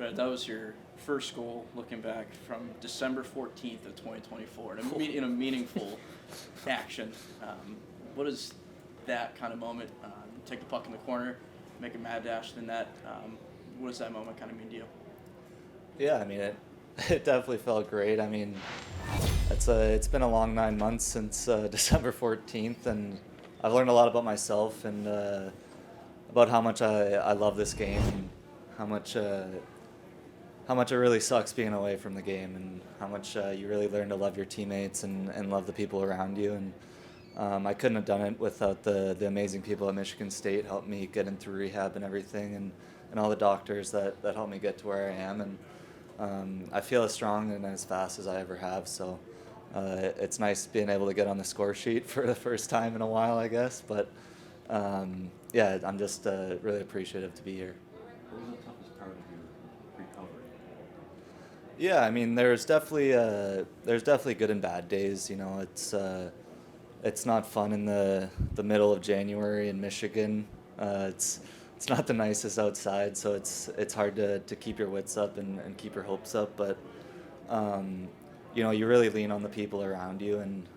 Right, that was your first goal, looking back, from December 14th of 2024, in a meaningful action. What is that kind of moment? Take the puck in the corner, make a mad dash, then that. What does that moment kind of mean to you? Yeah, I mean it definitely felt great. I mean, it's been a long 9 months since December 14th, and I've learned a lot about myself and about how much I love this game and how much how much it really sucks being away from the game, and how much you really learn to love your teammates and love the people around you. And I couldn't have done it without the amazing people at Michigan State helped me get into rehab and everything, and all the doctors that helped me get to where I am. And I feel as strong and as fast as I ever have. So it's nice being able to get on the score sheet for the first time in a while, I guess. But yeah, I'm just really appreciative to be here. What was the toughest part of your recovery? Yeah, I mean, there's definitely good and bad days. You know, it's not fun in the middle of January in Michigan. It's not the nicest outside, so it's hard to keep your wits up and keep your hopes up. But you know, you really lean on the people around you, and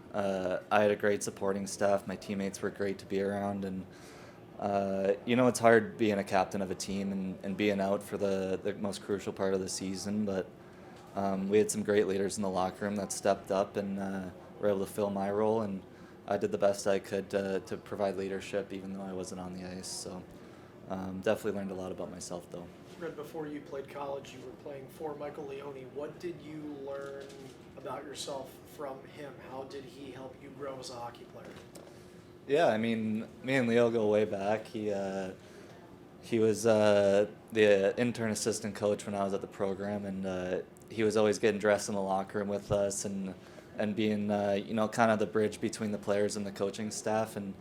I had a great supporting staff. My teammates were great to be around, and you know, it's hard being a captain of a team and being out for the most crucial part of the season. But we had some great leaders in the locker room that stepped up and were able to fill my role, and I did the best I could to provide leadership, even though I wasn't on the ice. So definitely learned a lot about myself, though. Red, before you played college, you were playing for Michael Leone. What did you learn about yourself from him? How did he help you grow as a hockey player? Yeah, I mean, me and Leo go way back. He was the intern assistant coach when I was at the program, and he was always getting dressed in the locker room with us and being you know, kind of the bridge between the players and the coaching staff. And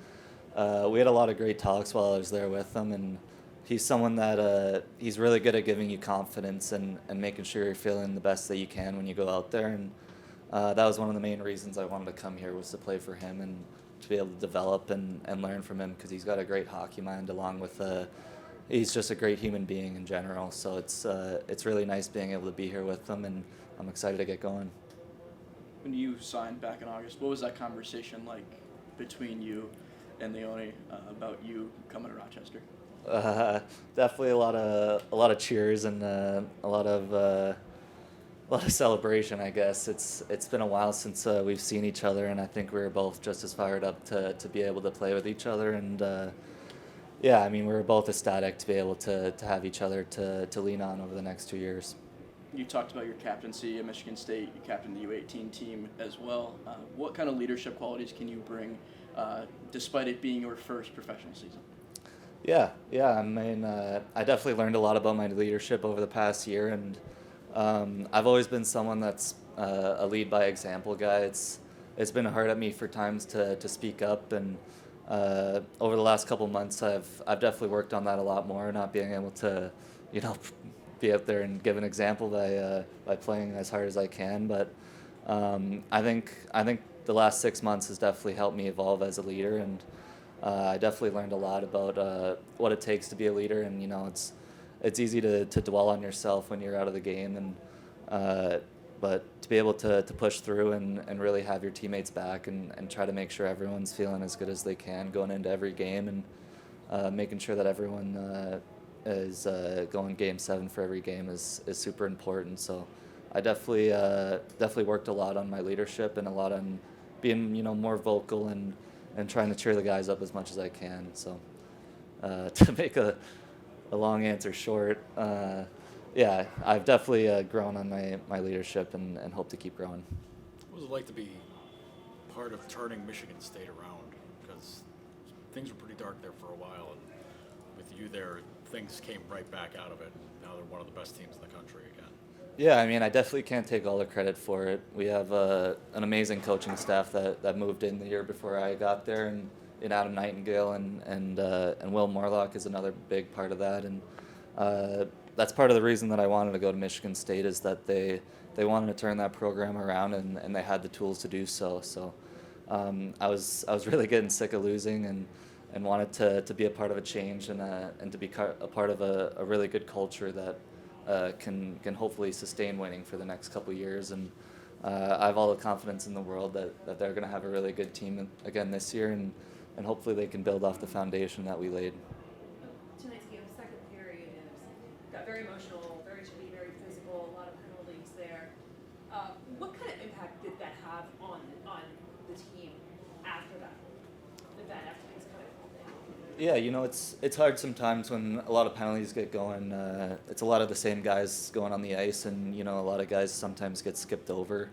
we had a lot of great talks while I was there with him, and he's someone that he's really good at giving you confidence and making sure you're feeling the best that you can when you go out there. And that was one of the main reasons I wanted to come here, was to play for him and to be able to develop and learn from him, because he's got a great hockey mind, along with he's just a great human being in general. So it's really nice being able to be here with him, and I'm excited to get going. When you signed back in August, what was that conversation like between you and Leone about you coming to Rochester? Definitely a lot of cheers and a lot of celebration, I guess. It's been a while since we've seen each other, and I think we were both just as fired up to be able to play with each other. And yeah, I mean, we were both ecstatic to be able to have each other to lean on over the next 2 years. You talked about your captaincy at Michigan State. You captained the U18 team as well. What kind of leadership qualities can you bring, despite it being your first professional season? Yeah. I mean, I definitely learned a lot about my leadership over the past year, and I've always been someone that's a lead by example guy. It's been hard at me for times to speak up, and over the last couple months, I've definitely worked on that a lot more, not being able to, you know, be out there and give an example by playing as hard as I can. But I think the last 6 months has definitely helped me evolve as a leader, and I definitely learned a lot about what it takes to be a leader. And you know, it's easy to dwell on yourself when you're out of the game, and but to be able to push through and really have your teammates back and try to make sure everyone's feeling as good as they can going into every game, and making sure that everyone is going game 7 for every game is super important. So I definitely worked a lot on my leadership and a lot on being, you know, more vocal and trying to cheer the guys up as much as I can. So to make a long answer short, yeah, I've definitely grown on my leadership and hope to keep growing. What was it like to be part of turning Michigan State around? Because things were pretty dark there for a while, and with you there, things came right back out of it, and now they're one of the best teams in the country again. Yeah, I mean, I definitely can't take all the credit for it. We have an amazing coaching staff that moved in the year before I got there, and Adam Nightingale and Will Morlock is another big part of that. And that's part of the reason that I wanted to go to Michigan State, is that they wanted to turn that program around, and they had the tools to do so. So I was really getting sick of losing, and wanted to be a part of a change and to be a part of a really good culture that can hopefully sustain winning for the next couple years. And I have all the confidence in the world that they're going to have a really good team again this year, and hopefully they can build off the foundation that we laid. Tonight's game, second period, and it got very emotional, very chippy, very physical, a lot of penalties there. What kind of impact did that have on the team after that event, after things kind of calmed down? Yeah, you know, it's hard sometimes when a lot of penalties get going. It's a lot of the same guys going on the ice, and you know, a lot of guys sometimes get skipped over.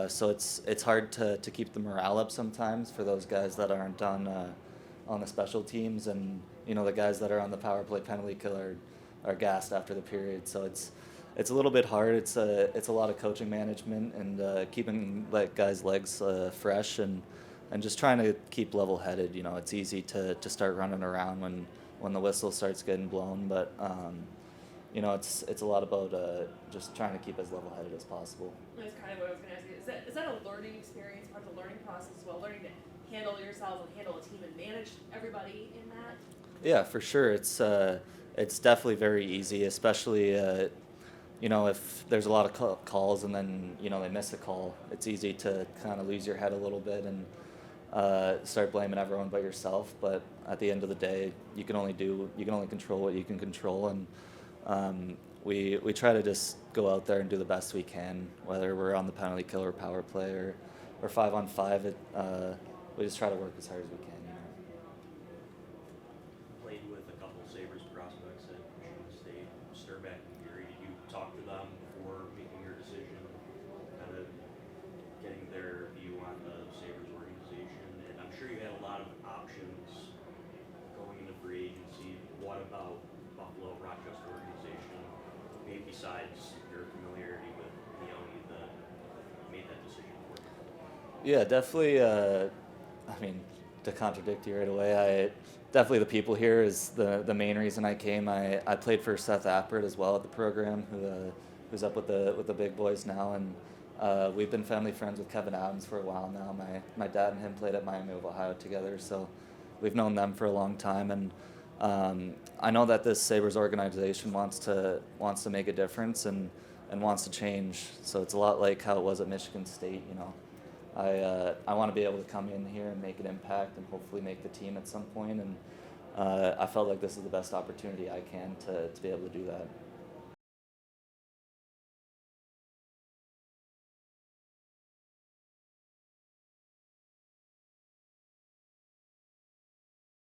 So it's hard to keep the morale up sometimes for those guys that aren't on the special teams, and you know, the guys that are on the power play penalty kill are gassed after the period. So it's a little bit hard. It's a lot of coaching management and keeping guys' legs fresh and just trying to keep level-headed. You know, it's easy to start running around when the whistle starts getting blown, but you know, it's a lot about just trying to keep as level-headed as possible. That's kind of what I was going to ask you. Is that a learning experience, part of the learning process as well, learning to handle yourselves and handle a team and manage everybody in that? Yeah, for sure. It's definitely very easy, especially you know, if there's a lot of calls and then you know they miss a call. It's easy to kind of lose your head a little bit and start blaming everyone but yourself. But at the end of the day, you can only control what you can control, and we try to just go out there and do the best we can, whether we're on the penalty kill or power play or 5-on-5. We just try to work as hard as we can. You know. Played with a couple Sabres prospects at Michigan State. Sturback and Geary, did you talk to them before making your decision, kind of getting their view on the Sabres organization? And I'm sure you had a lot of options going into free agency. What about Buffalo, Rochester organization, maybe besides your familiarity with Leone, that made that decision for you? Yeah, definitely. I mean, to contradict you right away, definitely the people here is the main reason I came. I played for Seth Appert as well at the program, who's up with the big boys now, and we've been family friends with Kevin Adams for a while now. My dad and him played at Miami of Ohio together, so we've known them for a long time, and I know that this Sabres organization wants to make a difference and wants to change. So it's a lot like how it was at Michigan State, you know. I want to be able to come in here and make an impact and hopefully make the team at some point, and I felt like this is the best opportunity I can to be able to do that.